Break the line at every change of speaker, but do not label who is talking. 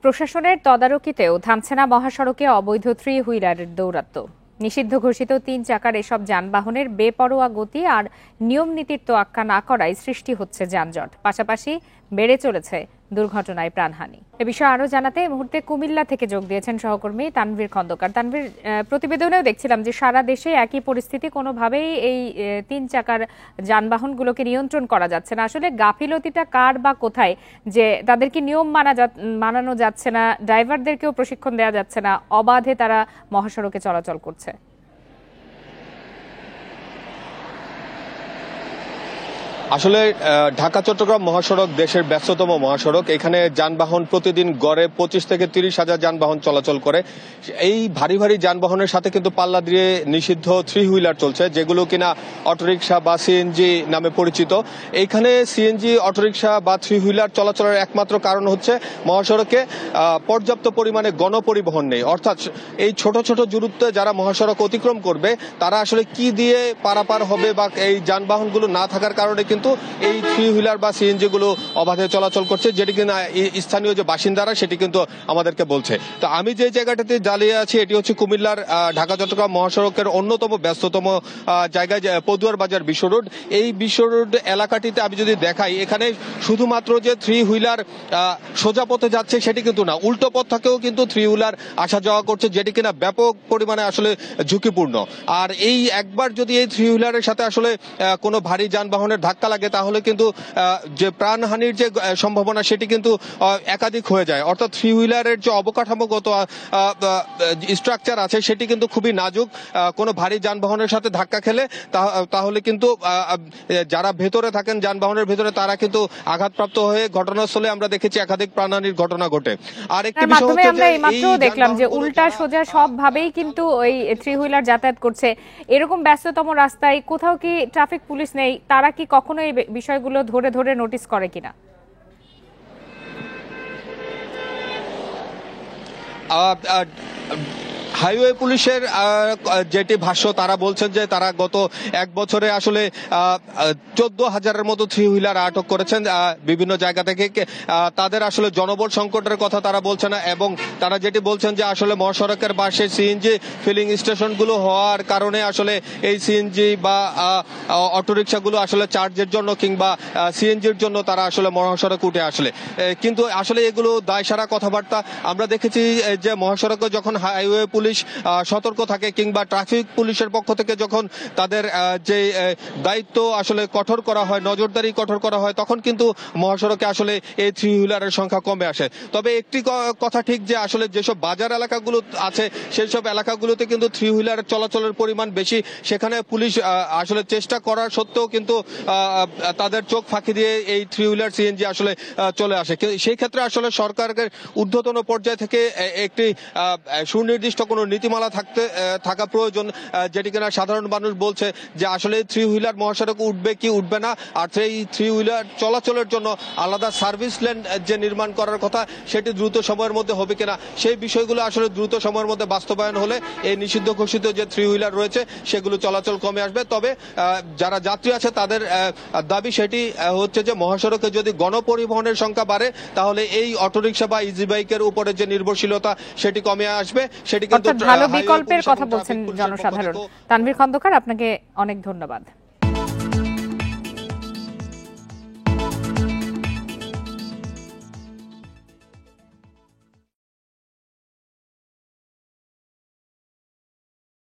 প্রশাসনের তদারকিতেও থামছে না মহাসড়কে অবৈধ থ্রি হুইলারের দৌরাত্ম্য। নিষিদ্ধ ঘোষিত ৩ চাকার এসব যানবাহনের বেপরোয়া গতি আর নিয়ম নীতির তোয়াক্কা না করায় সৃষ্টি হচ্ছে যানজট, পাশাপাশি বেড়ে চলেছে দুর্ঘটনায় প্রাণহানি। এ বিষয়ে আরো জানাতে এই মুহূর্তে কুমিল্লা থেকে যোগ দিয়েছেন সহকর্মী তানভীর খন্দকার। তানভীর, প্রতিবেদনেও দেখছিলাম যে সারা দেশে একই পরিস্থিতি, কোনোভাবেই এই ৩ চাকার যানবাহনগুলোকে নিয়ন্ত্রণ করা যাচ্ছে না। আসলে গাফিলতিটা কার বা কোথায়, যে তাদেরকে নিয়ম মানানো যাচ্ছে না, ড্রাইভারদেরকেও প্রশিক্ষণ দেওয়া যাচ্ছে না, অবাধে তারা মহাসড়কে চলাচল করছে?
আসলে ঢাকা চট্টগ্রাম মহাসড়ক দেশের ব্যস্ততম মহাসড়ক। এখানে যানবাহন প্রতিদিন গড়ে 25 থেকে 30 হাজার যানবাহন চলাচল করে। এই ভারী ভারী যানবাহনের সাথে কিন্তু পাল্লা দিয়ে নিষিদ্ধ থ্রি হুইলার চলছে, যেগুলো কিনা অটোরিকশা বা সিএনজি নামে পরিচিত। এইখানে সিএনজি, অটোরিকশা বা থ্রি হুইলার চলাচলের একমাত্র কারণ হচ্ছে মহাসড়কে পর্যাপ্ত পরিমাণে গণপরিবহন নেই। অর্থাৎ এই ছোট ছোট দূরত্বে যারা মহাসড়ক অতিক্রম করবে তারা আসলে কি দিয়ে পারাপার হবে, বা এই যানবাহনগুলো না থাকার কারণে কিন্তু এই থ্রি হুইলার বা সিএনজি গুলো অবাধে চলাচল করছে, যেটি কিনা স্থানীয় যে বাসিন্দারা সেটি কিন্তু আমাদেরকে বলছে। তো আমি যে জায়গাটাতে দাঁড়িয়ে আছি এটি হচ্ছে কুমিল্লার ঢাকা চট্টগ্রাম মহাসড়কের অন্যতম ব্যস্ততম জায়গায়, পদুয়ার বাজার বিশ্ব রোড। এই বিশ্ব রোড এলাকাটিতে আমি যদি দেখাই, এখানে শুধুমাত্র যে থ্রি হুইলার সোজা পথে যাচ্ছে সেটি কিন্তু না, উল্টো পথ থেকেও কিন্তু থ্রি হুইলার আসা যাওয়া করছে, যেটি কিনা ব্যাপক পরিমাণে আসলে ঝুঁকিপূর্ণ। আর এই একবার যদি এই থ্রি হুইলারের সাথে আসলে কোনো ভারী যানবাহনের ধাক্কা লাগে তাহলে কিন্তু যে প্রাণহানির যে সম্ভাবনা সেটি কিন্তু একাধিক হয়ে যায়। অর্থাৎ থ্রি হুইলারের যে অবকাঠামোগত স্ট্রাকচার আছে সেটি কিন্তু খুবই নাজুক। কোনো ভারী যানবাহনের সাথে ধাক্কা খেলে তাহলে কিন্তু যারা ভেতরে থাকেন যানবাহনের ভেতরে তারা কিন্তু আঘাতপ্রাপ্ত হয়ে ঘটনাস্থলে আমরা দেখেছি একাধিক প্রাণহানির ঘটনা ঘটে। আর একটি বিষয় হচ্ছে
আমরা এইমাত্র দেখলাম যে উল্টা সোজা সব ভাবেই কিন্তু ওই থ্রি হুইলার যাতায়াত করছে। এরকম ব্যস্ততম রাস্তায় কোথাও কি ট্রাফিক পুলিশ নেই? তারা কি কখনো এই বিষয়গুলো ধরে ধরে নোটিস করে কিনা?
হাইওয়ে পুলিশের যেটি ভাষ্য, তারা বলছেন যে তারা গত এক বছরে আসলে 14,000-এর মতো থ্রি হুইলার আটক করেছেন বিভিন্ন জায়গা থেকে। তাদের আসলে জনবল সংকটের কথা তারা বলছে না, এবং তারা যেটি বলছেন যে আসলে মহাসড়কের পাশে সিএনজি ফিলিং স্টেশনগুলো হওয়ার কারণে আসলে এই সিএনজি বা অটোরিকশাগুলো আসলে চার্জের জন্য কিংবা সিএনজির জন্য তারা আসলে মহাসড়ক উঠে আসলে, কিন্তু আসলে এগুলো দায়সারা কথাবার্তা। আমরা দেখেছি যে মহাসড়কে যখন হাইওয়ে পুলিশ সতর্ক থাকে কিংবা ট্রাফিক পুলিশের পক্ষ থেকে যখন তাদের যে দায়িত্ব আসলে কঠোর করা হয়, নজরদারি কঠোর করা হয়, তখন কিন্তু মহাসড়কে আসলে এই থ্রি হুইলারের সংখ্যা কমে আসে। তবে একটি কথা ঠিক যে আসলে যেসব বাজার এলাকাগুলো আছে সেই সব এলাকাগুলোতে কিন্তু থ্রি হুইলারের চলাচলের পরিমাণ বেশি। সেখানে পুলিশ আসলে চেষ্টা করার সত্ত্বেও কিন্তু তাদের চোখ ফাঁকি দিয়ে এই থ্রি হুইলার সিএনজি আসলে চলে আসে। সেই ক্ষেত্রে আসলে সরকারের ঊর্ধ্বতন পর্যায় থেকে একটি সুনির্দিষ্ট কোনো নীতিমালা থাকা প্রয়োজন, যেটি কিনা সাধারণ মানুষ বলছে যে আসলে থ্রি হুইলার মহাসড়ক উঠবে কি উঠবে না, আর সেই থ্রি হুইলার চলাচলের জন্য আলাদা সার্ভিস লেন যে নির্মাণ করার কথা সেটি দ্রুত সময়ের মধ্যে হবে কিনা, সেই বিষয়গুলো আসলে দ্রুত সময়ের মধ্যে বাস্তবায়ন হলে এই নিষিদ্ধ ঘোষিত যে থ্রি হুইলার রয়েছে সেগুলো চলাচল কমে আসবে। তবে যারা যাত্রী আছে তাদের দাবি সেটি হচ্ছে যে মহাসড়কে যদি গণপরিবহনের সংখ্যা বাড়ে তাহলে এই অটোরিকশা বা ইজি বাইকের উপরে যে নির্ভরশীলতা সেটি কমে আসবে। সেটি কিন্তু
ভালো বিকল্পের কথা বলছেন জনসাধারণ। তানভীর খন্দকার, আপনাকে অনেক ধন্যবাদ।